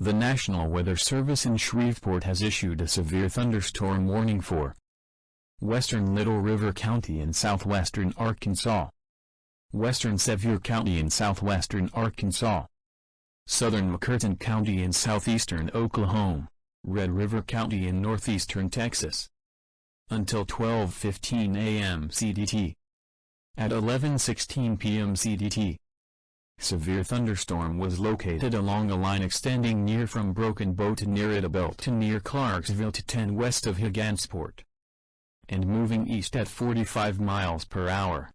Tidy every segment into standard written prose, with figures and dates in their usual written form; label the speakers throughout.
Speaker 1: The National Weather Service in Shreveport has issued a severe thunderstorm warning for western Little River County in southwestern Arkansas, western Sevier County in southwestern Arkansas, southern McCurtain County in southeastern Oklahoma, Red River County in northeastern Texas. Until 12:15 a.m. CDT. At 11:16 p.m. CDT, severe thunderstorm was located along a line extending near from Broken Bow to near Idabel to near Clarksville to 10 west of Higgansport, and moving east at 45 miles per hour.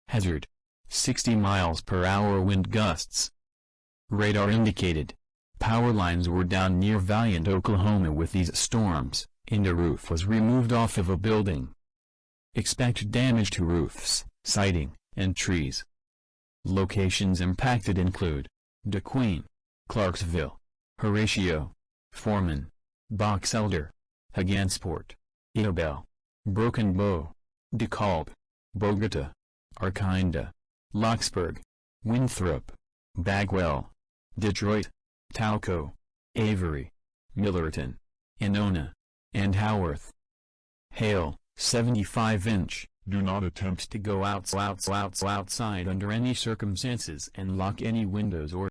Speaker 1: Hazard: 60 miles per hour wind gusts. Radar indicated power lines were down near Valiant, Oklahoma with these storms, and a roof was removed off of a building. Expect damage to roofs, siding, and trees. Locations impacted include DeQueen, Clarksville, Horatio, Foreman, Box Elder, Higgansport, Idabel, Broken Bow, DeKalb, Bogota, Arkinda, Locksburg, Winthrop, Bagwell, Detroit, Talco, Avery, Millerton, Inona, and Howarth. Hail, 75-inch. Do not attempt to go outside under any circumstances and lock any windows or